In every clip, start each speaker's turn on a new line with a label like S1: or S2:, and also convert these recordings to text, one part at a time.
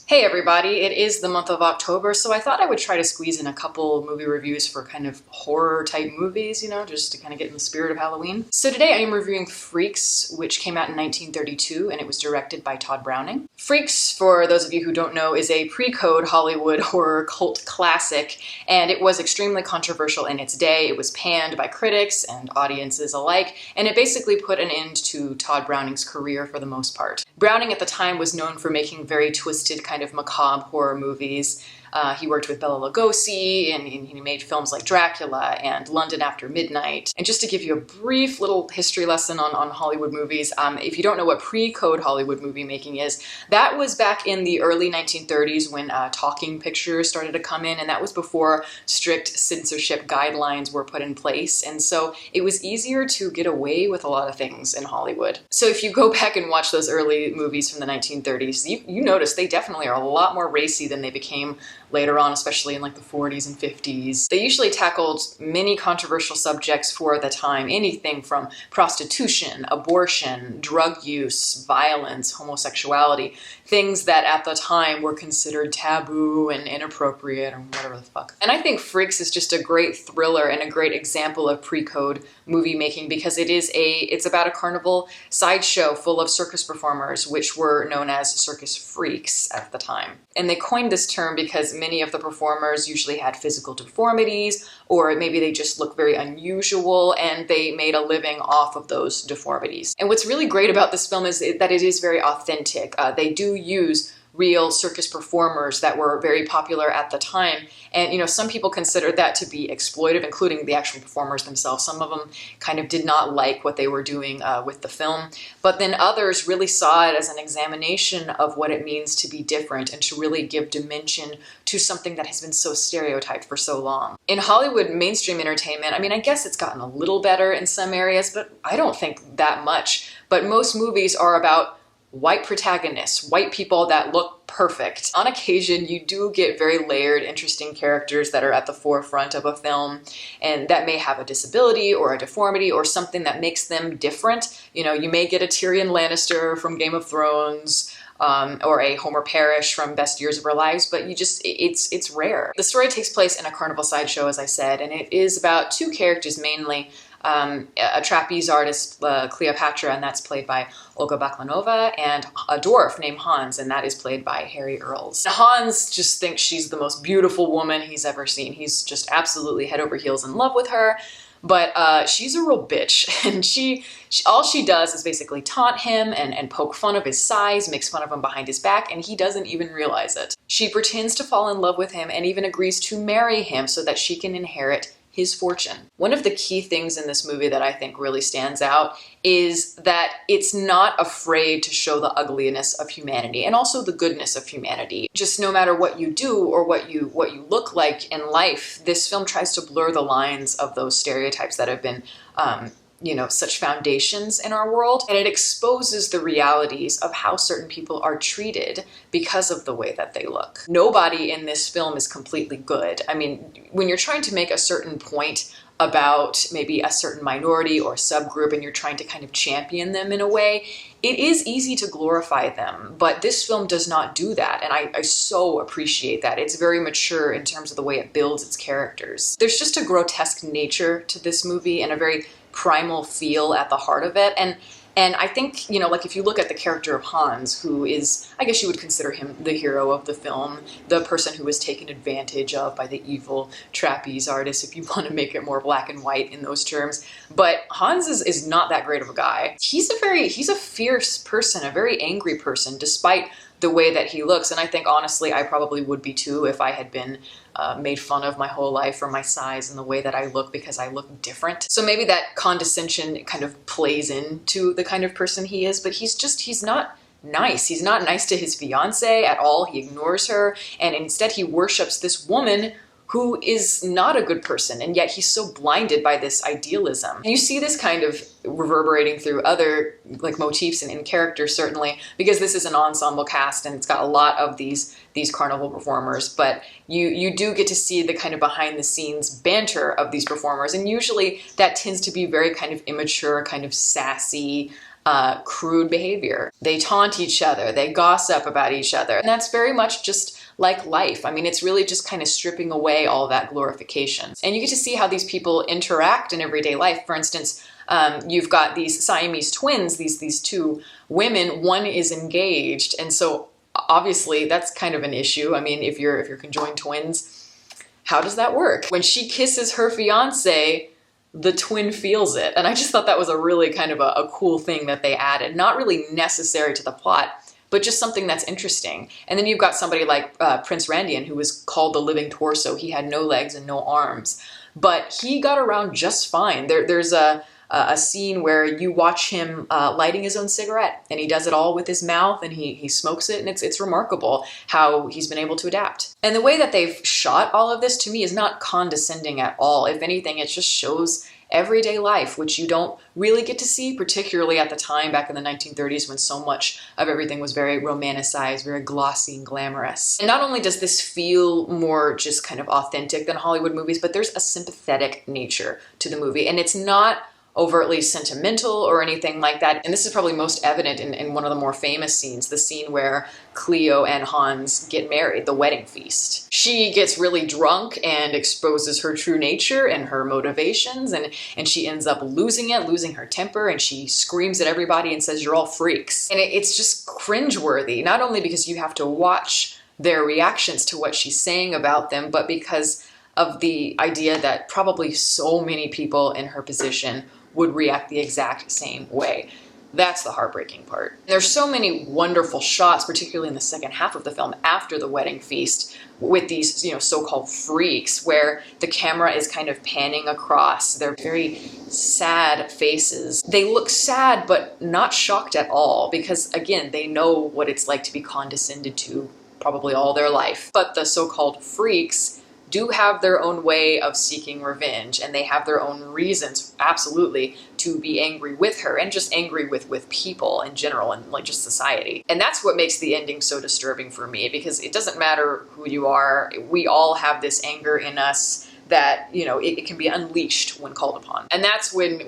S1: Hey everybody, it is the month of October, so I thought I would try to squeeze in a couple movie reviews for kind of horror type movies, just to kind of get in the spirit of Halloween. So today I am reviewing Freaks, which came out in 1932 and it was directed by Todd Browning. Freaks, for those of you who don't know, is a pre-code Hollywood horror cult classic, and it was extremely controversial in its day. It was panned by critics and audiences alike, and it basically put an end to Todd Browning's career for the most part. Browning at the time was known for making very twisted kind of macabre horror movies. He worked with Bela Lugosi, and he made films like Dracula and London After Midnight. And just to give you a brief little history lesson on Hollywood movies, if you don't know what pre-code Hollywood movie making is, that was back in the early 1930s when talking pictures started to come in, and that was before strict censorship guidelines were put in place. And so it was easier to get away with a lot of things in Hollywood. So if you go back and watch those early movies from the 1930s, you notice they definitely are a lot more racy than they became later on, especially in like the 40s and 50s. They usually tackled many controversial subjects for the time, anything from prostitution, abortion, drug use, violence, homosexuality, things that at the time were considered taboo and inappropriate or whatever the fuck. And I think Freaks is just a great thriller and a great example of pre-code movie making because it's about a carnival sideshow full of circus performers, which were known as circus freaks at the time. And they coined this term because many of the performers usually had physical deformities, or maybe they just look very unusual, and they made a living off of those deformities. And what's really great about this film is that it is very authentic. They do use real circus performers that were very popular at the time. And, some people consider that to be exploitive, including the actual performers themselves. Some of them kind of did not like what they were doing with the film. But then others really saw it as an examination of what it means to be different and to really give dimension to something that has been so stereotyped for so long. In Hollywood mainstream entertainment, I guess it's gotten a little better in some areas, but I don't think that much. But most movies are about white protagonists, white people that look perfect. On occasion, you do get very layered, interesting characters that are at the forefront of a film and that may have a disability or a deformity or something that makes them different. You may get a Tyrion Lannister from Game of Thrones, or a Homer Parrish from Best Years of Our Lives, but it's rare. The story takes place in a carnival sideshow, as I said, and it is about two characters mainly. A trapeze artist, Cleopatra, and that's played by Olga Baklanova, and a dwarf named Hans, and that is played by Harry Earls. Now, Hans just thinks she's the most beautiful woman he's ever seen. He's just absolutely head over heels in love with her, but she's a real bitch, and all she does is basically taunt him and poke fun of his size, makes fun of him behind his back, and he doesn't even realize it. She pretends to fall in love with him and even agrees to marry him so that she can inherit his fortune. One of the key things in this movie that I think really stands out is that it's not afraid to show the ugliness of humanity and also the goodness of humanity. Just no matter what you do or what you look like in life, this film tries to blur the lines of those stereotypes that have been such foundations in our world, and it exposes the realities of how certain people are treated because of the way that they look. Nobody in this film is completely good. When you're trying to make a certain point about maybe a certain minority or subgroup and you're trying to kind of champion them in a way, it is easy to glorify them, but this film does not do that, and I so appreciate that. It's very mature in terms of the way it builds its characters. There's just a grotesque nature to this movie and a very primal feel at the heart of it, and I think, if you look at the character of Hans, who is, I guess you would consider him the hero of the film, the person who was taken advantage of by the evil trapeze artist, if you want to make it more black and white in those terms. But Hans is not that great of a guy. He's a fierce person, a very angry person, despite the way that he looks. And I think, honestly, I probably would be too if I had been made fun of my whole life for my size and the way that I look because I look different. So maybe that condescension kind of plays into the kind of person he is, but he's not nice. He's not nice to his fiancée at all. He ignores her, and instead he worships this woman who is not a good person, and yet he's so blinded by this idealism. And you see this kind of reverberating through other motifs and in characters, certainly, because this is an ensemble cast and it's got a lot of these carnival performers, but you do get to see the kind of behind the scenes banter of these performers, and usually that tends to be very kind of immature, kind of sassy, crude behavior. They taunt each other, they gossip about each other. And that's very much just like life. I mean, it's really just kind of stripping away all that glorification. And you get to see how these people interact in everyday life. For instance, you've got these Siamese twins, these two women, one is engaged. And so obviously that's kind of an issue. I mean, if you're conjoined twins, how does that work? When she kisses her fiance, the twin feels it. And I just thought that was a really kind of a cool thing that they added. Not really necessary to the plot, but just something that's interesting. And then you've got somebody like Prince Randian, who was called the living torso. He had no legs and no arms, but he got around just fine. There's a scene where you watch him lighting his own cigarette, and he does it all with his mouth, and he smokes it, and it's remarkable how he's been able to adapt. And the way that they've shot all of this, to me, is not condescending at all. If anything, it just shows everyday life, which you don't really get to see, particularly at the time back in the 1930s when so much of everything was very romanticized, very glossy and glamorous. And not only does this feel more just kind of authentic than Hollywood movies, but there's a sympathetic nature to the movie, and it's not overtly sentimental or anything like that. And this is probably most evident in one of the more famous scenes, the scene where Cleo and Hans get married, the wedding feast. She gets really drunk and exposes her true nature and her motivations, and she ends up losing her temper, and she screams at everybody and says, "You're all freaks." And it's just cringeworthy, not only because you have to watch their reactions to what she's saying about them, but because of the idea that probably so many people in her position would react the exact same way. That's the heartbreaking part. There's so many wonderful shots, particularly in the second half of the film after the wedding feast, with these, so-called freaks, where the camera is kind of panning across their very sad faces. They look sad, but not shocked at all, because again, they know what it's like to be condescended to probably all their life. But the so-called freaks do have their own way of seeking revenge, and they have their own reasons, absolutely, to be angry with her, and just angry with people in general, and like just society. And that's what makes the ending so disturbing for me, because it doesn't matter who you are, we all have this anger in us that, it can be unleashed when called upon. And that's when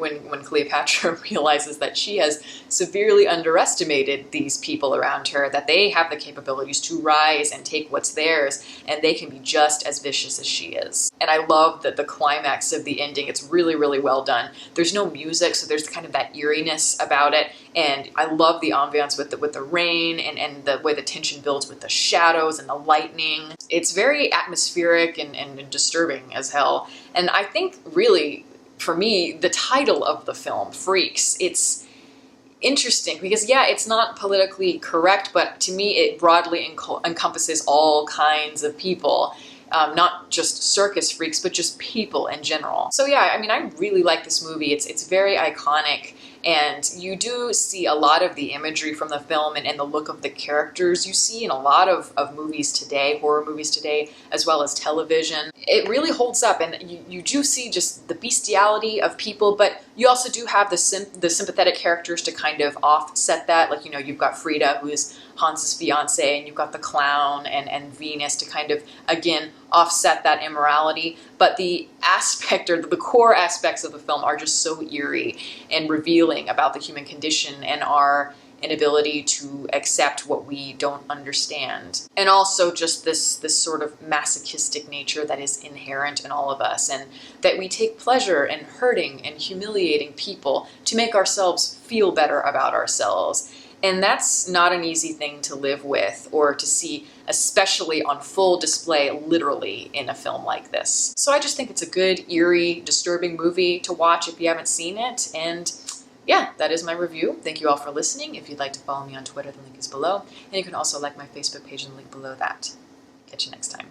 S1: Cleopatra realizes that she has severely underestimated these people around her, that they have the capabilities to rise and take what's theirs, and they can be just as vicious as she is. And I love that the climax of the ending, it's really, really well done. There's no music, so there's kind of that eeriness about it, and I love the ambiance with the rain, and the way the tension builds with the shadows and the lightning. It's very atmospheric and disturbing as hell. And I think really, for me, the title of the film, Freaks, it's interesting because, yeah, it's not politically correct, but to me it broadly encompasses all kinds of people. Not just circus freaks, but just people in general. So yeah, I mean, I really like this movie. It's very iconic, and you do see a lot of the imagery from the film and the look of the characters you see in a lot of movies today, horror movies today, as well as television. It really holds up, and you do see just the bestiality of people, but you also do have the sympathetic characters to kind of offset that. Like, you've got Frida, who is Hans's fiance, and you've got the clown and Venus to kind of, again, offset that immorality. But the aspect, or the core aspects of the film, are just so eerie and revealing about the human condition and our inability to accept what we don't understand. And also just this sort of masochistic nature that is inherent in all of us, and that we take pleasure in hurting and humiliating people to make ourselves feel better about ourselves. And that's not an easy thing to live with or to see, especially on full display, literally, in a film like this. So I just think it's a good, eerie, disturbing movie to watch if you haven't seen it. And yeah, that is my review. Thank you all for listening. If you'd like to follow me on Twitter, the link is below. And you can also like my Facebook page and the link below that. Catch you next time.